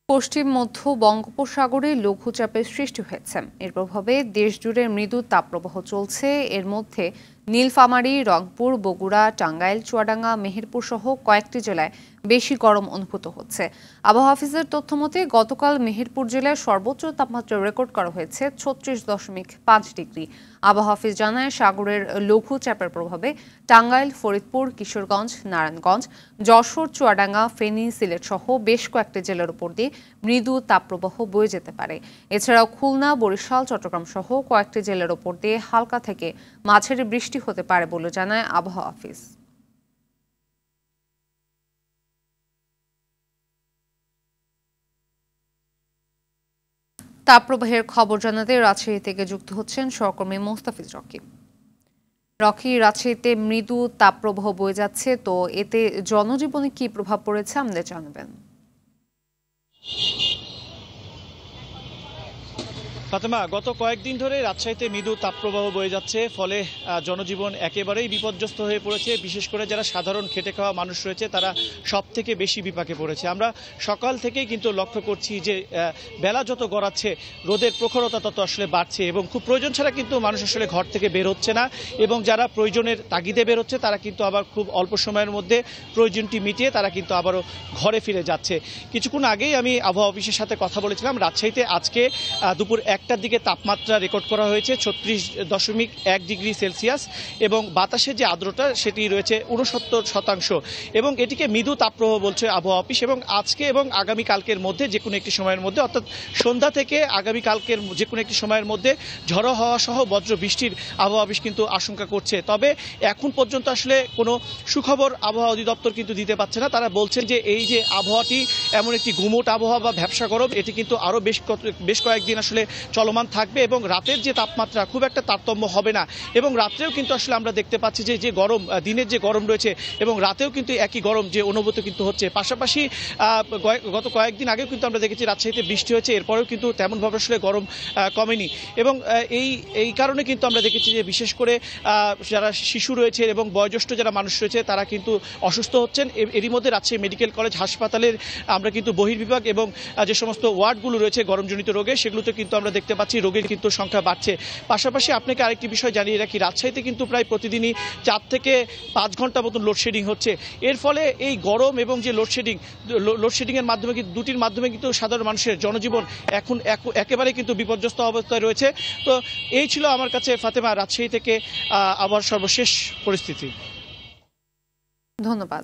পশ্চিম মধ্য বঙ্গোপসাগরে লঘুচাপের সৃষ্টি হয়েছে। এর প্রভাবে দেশজুড়ে মৃদু তাপপ্রবাহ চলছে। এর মধ্যে নীলফামারী, রংপুর, বগুড়া, টাঙ্গাইল, চুয়াডাঙ্গা, মেহেরপুর সহ কয়েকটি জেলায় বেশি গরম অনুভূত হচ্ছে। আবহাওয়া অফিসের তথ্যমতে গতকাল মেহেরপুর জেলায় সর্বোচ্চ তাপমাত্রা রেকর্ড করা হয়েছে 36.5 ডিগ্রি। আবহাওয়া অফিস জানায়, সাগরের লঘুচাপের প্রভাবে টাঙ্গাইল, ফরিদপুর, কিশোরগঞ্জ, নারায়ণগঞ্জ, যশোর, চুয়াডাঙ্গা, ফেনী, সিলেট সহ বেশ কয়েকটি জেলার উপর দিয়ে মৃদু তাপপ্রবাহ বয়ে যেতে পারে। এছাড়াও খুলনা, বরিশাল, চট্টগ্রাম সহ কয়েকটি জেলার উপর দিয়ে হালকা থেকে মাঝারি বৃষ্টি হতে পারে বলে জানায় আবহাওয়া অফিস। তাপপ্রবাহের খবর জানাতে রাজশাহী থেকে যুক্ত হচ্ছেন সহকর্মী মোস্তাফিজ রকি। রকি, রাজশাহীতে মৃদু তাপপ্রবাহ বয়ে যাচ্ছে, তো এতে জনজীবনে কি প্রভাব পড়েছে আমাদের জানাবেন। ফাতেমা, গত কয়েকদিন ধরে রাজশাহীতে মৃদু তাপপ্রবাহ বয়ে যাচ্ছে, ফলে জনজীবন একেবারেই বিপর্যস্ত হয়ে পড়েছে। বিশেষ করে যারা সাধারণ খেটে খাওয়া মানুষ রয়েছে তারা সব থেকে বেশি বিপাকে পড়েছে। আমরা সকাল থেকেই কিন্তু লক্ষ্য করছি যে বেলা যত গড়াচ্ছে রোদের প্রখরতা তত আসলে বাড়ছে এবং খুব প্রয়োজন ছাড়া কিন্তু মানুষ আসলে ঘর থেকে বের হচ্ছে না, এবং যারা প্রয়োজনের তাগিদে বের হচ্ছে তারা কিন্তু আবার খুব অল্প সময়ের মধ্যে প্রয়োজনটি মিটিয়ে তারা কিন্তু আবারও ঘরে ফিরে যাচ্ছে। কিছুক্ষণ আগেই আমি আবহাওয়া অফিসের সাথে কথা বলেছিলাম। রাজশাহীতে আজকে দুপুর 1টার দিকে তাপমাত্রা রেকর্ড করা হয়েছে 36.1 ডিগ্রি সেলসিয়াস, এবং বাতাসের যে আর্দ্রতা সেটি রয়েছে 69%, এবং এটিকে মৃদু তাপপ্রবাহ বলছে আবহাওয়া অফিস। এবং আজকে এবং আগামীকালকের মধ্যে যে কোনো একটি সময়ের মধ্যে, অর্থাৎ সন্ধ্যা থেকে আগামীকালকের যে কোনো একটি সময়ের মধ্যে ঝড়ো হওয়া সহ বজ্র বৃষ্টির আবহাওয়া অফিস কিন্তু আশঙ্কা করছে। তবে এখন পর্যন্ত আসলে কোনো সুখবর আবহাওয়া অধিদপ্তর কিন্তু দিতে পারছে না। তারা বলছেন যে এই যে আবহাওয়াটি এমন একটি গুমোট আবহাওয়া বা ভ্যাপসা গরম, এটি কিন্তু আরও বেশ কয়েকদিন আসলে চলমান থাকবে, এবং রাতের যে তাপমাত্রা খুব একটা তারতম্য হবে না। এবং রাত্রেও কিন্তু আসলে আমরা দেখতে পাচ্ছি যে গরম, দিনের যে গরম রয়েছে এবং রাতেও কিন্তু একই গরম যে অনুভূত কিন্তু হচ্ছে। পাশাপাশি গত কয়েকদিন আগেও কিন্তু আমরা দেখেছি রাজশাহীতে বৃষ্টি হয়েছে, এরপরেও কিন্তু তেমনভাবে আসলে গরম কমেনি। এবং এই কারণে কিন্তু আমরা দেখেছি যে বিশেষ করে যারা শিশু রয়েছে এবং বয়োজ্যেষ্ঠ যারা মানুষ রয়েছে তারা কিন্তু অসুস্থ হচ্ছেন। এরই মধ্যে রাজশাহী মেডিকেল কলেজ হাসপাতালের আমরা কিন্তু বহির্বিভাগ এবং যে সমস্ত ওয়ার্ডগুলো রয়েছে গরমজনিত রোগে, সেগুলোতে কিন্তু আমরা দেখতে পাচ্ছি রোগীর কিন্তু সংখ্যা বাড়ছে। পাশাপাশি আপনাকে আরেকটি বিষয় জানিয়ে রাখি, রাজশাহীতে কিন্তু প্রায় প্রতিদিনই 4 থেকে 5 ঘন্টা মতন লোডশেডিং হচ্ছে। এর ফলে এই গরম এবং যে লোডশেডিংয়ের মাধ্যমে কিন্তু দুটির মাধ্যমে কিন্তু সাধারণ মানুষের জনজীবন এখন একেবারে কিন্তু বিপর্যস্ত অবস্থায় রয়েছে। তো এই ছিল আমার কাছে ফাতেমা রাজশাহী থেকে আবার সর্বশেষ পরিস্থিতি। ধন্যবাদ।